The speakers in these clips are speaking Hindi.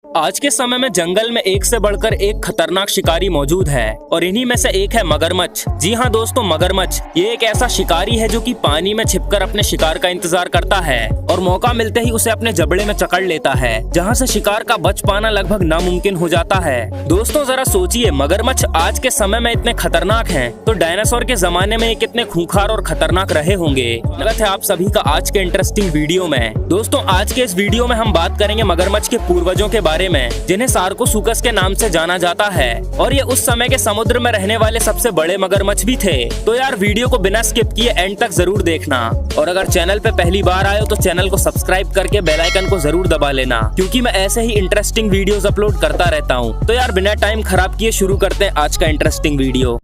आज के समय में जंगल में एक से बढ़कर एक खतरनाक शिकारी मौजूद है और इन्हीं में से एक है मगरमच्छ। जी हाँ दोस्तों, मगरमच्छ ये एक ऐसा शिकारी है जो कि पानी में छिपकर अपने शिकार का इंतजार करता है और मौका मिलते ही उसे अपने जबड़े में जकड़ लेता है, जहाँ से शिकार का बच पाना लगभग नामुमकिन हो जाता है। दोस्तों जरा सोचिए, मगरमच्छ आज के समय में इतने खतरनाक हैं, तो डायनासोर के जमाने में ये कितने खूंखार और खतरनाक रहे होंगे। स्वागत है आप सभी का आज के इंटरेस्टिंग वीडियो में। दोस्तों आज के इस वीडियो में हम बात करेंगे मगरमच्छ के पूर्वजों के बारे में, जिन्हें सार्कोसुकस के नाम से जाना जाता है और ये उस समय के समुद्र में रहने वाले सबसे बड़े मगरमच्छ भी थे। तो यार वीडियो को बिना स्किप किए एंड तक जरूर देखना और अगर चैनल पे पहली बार आए हो तो चैनल को सब्सक्राइब करके बेल आइकन को जरूर दबा लेना, क्योंकि मैं ऐसे ही इंटरेस्टिंग वीडियोस अपलोड करता रहता हूँ। तो यार बिना टाइम खराब किए शुरू करते हैं आज का इंटरेस्टिंग वीडियो।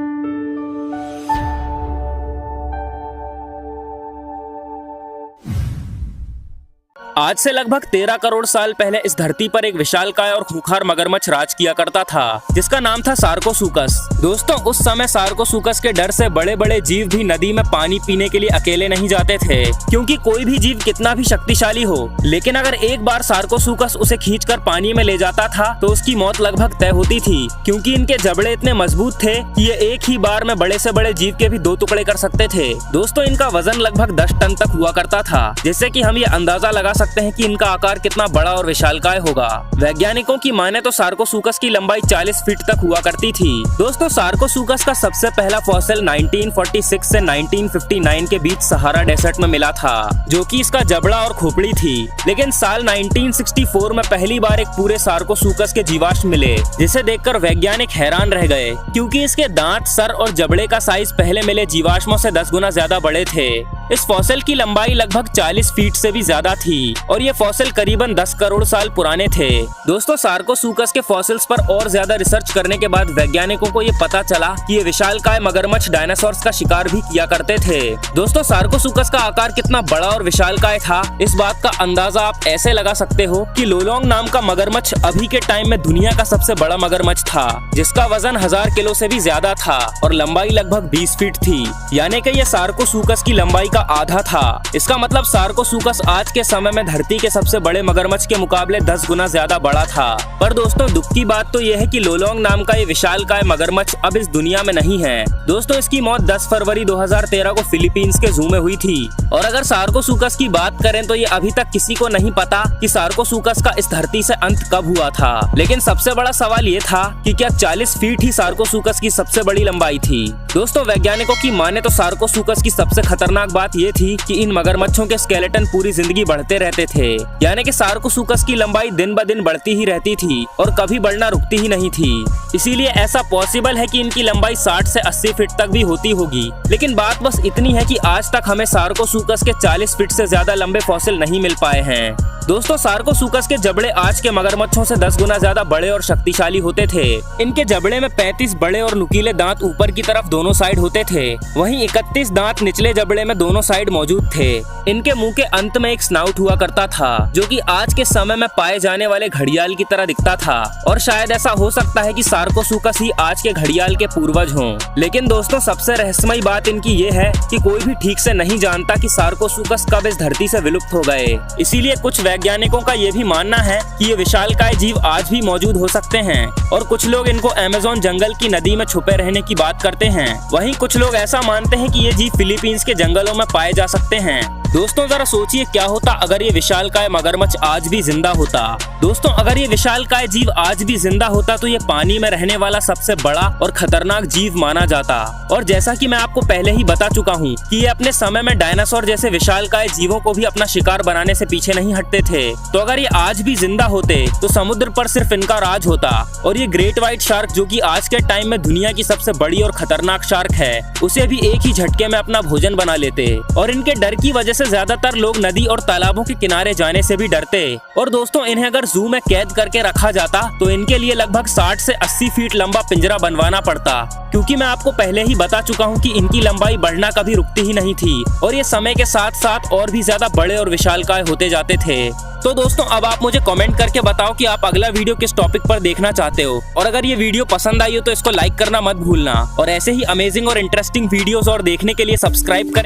आज से लगभग 13 करोड़ साल पहले इस धरती पर एक विशालकाय और खूंखार मगरमच्छ राज किया करता था, जिसका नाम था सार्कोसुकस। दोस्तों उस समय सार्कोसुकस के डर से बड़े बड़े जीव भी नदी में पानी पीने के लिए अकेले नहीं जाते थे, क्योंकि कोई भी जीव कितना भी शक्तिशाली हो, लेकिन अगर एक बार सार्कोसुकस उसे खींचकर पानी में ले जाता था तो उसकी मौत लगभग तय होती थी, क्योंकि इनके जबड़े इतने मजबूत थे कि ये एक ही बार में बड़े से बड़े जीव के भी 2 टुकड़े कर सकते थे। दोस्तों इनका वजन लगभग 10 टन तक हुआ करता था, जिससे कि हम ये अंदाजा लगा सकते हैं कि इनका आकार कितना बड़ा और विशालकाय होगा। वैज्ञानिकों की माने तो सार्कोसुकस की लंबाई 40 फीट तक हुआ करती थी। दोस्तों सार्कोसुकस का सबसे पहला फॉसिल 1946 से 1959 के बीच सहारा डेजर्ट में मिला था, जो कि इसका जबड़ा और खोपड़ी थी। लेकिन साल 1964 में पहली बार एक पूरे सार्कोसुकस के जीवाश्म मिले, जिसे देखकर वैज्ञानिक हैरान रह गए, क्योंकि इसके दांत, सर और जबड़े का साइज पहले मिले जीवाश्मों से 10 गुना ज्यादा बड़े थे। इस फॉसिल की लंबाई लगभग 40 फीट से भी ज्यादा थी और ये फॉसिल करीबन 10 करोड़ साल पुराने थे। दोस्तों सार्कोसुकस के फॉसिल्स पर और ज्यादा रिसर्च करने के बाद वैज्ञानिकों को ये पता चला कि ये विशालकाय मगरमच्छ डायनासोर्स का शिकार भी किया करते थे। दोस्तों सार्कोसुकस का आकार कितना बड़ा और विशालकाय था, इस बात का अंदाजा आप ऐसे लगा सकते हो कि लोलोंग नाम का मगरमच्छ अभी के टाइम में दुनिया का सबसे बड़ा मगरमच्छ था, जिसका वजन 1000 किलो से भी ज्यादा था और लंबाई लगभग 20 फीट थी, यानी कि ये सार्कोसुकस की लंबाई आधा था। इसका मतलब सार्कोसुकस आज के समय में धरती के सबसे बड़े मगरमच्छ के मुकाबले 10 गुना ज्यादा बड़ा था। पर दोस्तों दुख की बात तो यह है कि लोलोंग नाम का ये विशालकाय मगरमच्छ अब इस दुनिया में नहीं है। दोस्तों इसकी मौत 10 फरवरी 2013 को फिलीपींस के जू में हुई थी और अगर सार्कोसुकस की बात करें तो ये अभी तक किसी को नहीं पता कि सार्कोसुकस का इस धरती से अंत कब हुआ था। लेकिन सबसे बड़ा सवाल ये था कि क्या 40 फीट ही सार्कोसुकस की सबसे बड़ी लंबाई थी। दोस्तों वैज्ञानिकों की माने तो सार्कोसुकस की सबसे खतरनाक बात ये थी कि इन मगरमच्छों के स्केलेटन पूरी जिंदगी बढ़ते रहते थे, यानी कि सार्कोसुकस की लंबाई दिन ब दिन बढ़ती ही रहती थी और कभी बढ़ना रुकती ही नहीं थी। इसीलिए ऐसा पॉसिबल है कि इनकी लंबाई 60 से 80 फीट तक भी होती होगी। लेकिन बात बस इतनी है कि आज तक हमें सार्कोसुकस के 40 फीट से ज्यादा लंबे फॉसिल नहीं मिल पाए हैं। दोस्तों सार्कोसुकस के जबड़े आज के मगरमच्छों से 10 गुना ज्यादा बड़े और शक्तिशाली होते थे। इनके जबड़े में 35 बड़े और नुकीले दांत ऊपर की तरफ दोनों साइड होते थे, वहीं 31 दांत निचले जबड़े में दोनों साइड मौजूद थे। इनके मुंह के अंत में एक स्नाउट हुआ करता था, जो कि आज के समय में पाए जाने वाले घड़ियाल की तरह दिखता था और शायद ऐसा हो सकता है कि सार्कोसुकस ही आज के घड़ियाल के पूर्वज हों। लेकिन दोस्तों सबसे रहस्यमयी बात इनकी ये है कि कोई भी ठीक से नहीं जानता कि सार्कोसुकस कब इस धरती से विलुप्त हो गए। इसीलिए कुछ वैज्ञानिकों का ये भी मानना है कि ये विशालकाय जीव आज भी मौजूद हो सकते हैं और कुछ लोग इनको अमेज़न जंगल की नदी में छुपे रहने की बात करते हैं। वहीं कुछ लोग ऐसा मानते हैं कि ये जीव फिलीपींस के जंगलों में पाए जा सकते हैं। दोस्तों जरा सोचिए क्या होता अगर ये विशालकाय मगरमच्छ आज भी जिंदा होता। दोस्तों अगर ये विशालकाय जीव आज भी जिंदा होता तो ये पानी में रहने वाला सबसे बड़ा और खतरनाक जीव माना जाता। और जैसा कि मैं आपको पहले ही बता चुका हूँ कि ये अपने समय में डायनासोर जैसे विशालकाय जीवों को भी अपना शिकार बनाने से पीछे नहीं हटते थे। तो अगर ये आज भी जिंदा होते तो समुद्र पर सिर्फ इनका राज होता और ये ग्रेट व्हाइट शार्क, जो कि आज के टाइम में दुनिया की सबसे बड़ी और खतरनाक शार्क है, उसे भी एक ही झटके में अपना भोजन बना लेते। और इनके डर की वजह से ज्यादातर लोग नदी और तालाबों के किनारे जाने से भी डरते। और दोस्तों इन्हें अगर जू में कैद करके रखा जाता तो इनके लिए लगभग 60 से 80 फीट लंबा पिंजरा बनवाना पड़ता, क्योंकि मैं आपको पहले ही बता चुका हूँ कि इनकी लंबाई बढ़ना कभी रुकती ही नहीं थी और ये समय के साथ साथ और भी ज्यादा बड़े और विशालकाय होते जाते थे। तो दोस्तों अब आप मुझे कमेंट करके बताओ कि आप अगला वीडियो किस टॉपिक पर देखना चाहते हो, और अगर ये वीडियो पसंद आई हो तो इसको लाइक करना मत भूलना और ऐसे ही अमेजिंग और इंटरेस्टिंग वीडियोस और देखने के लिए सब्सक्राइब करें।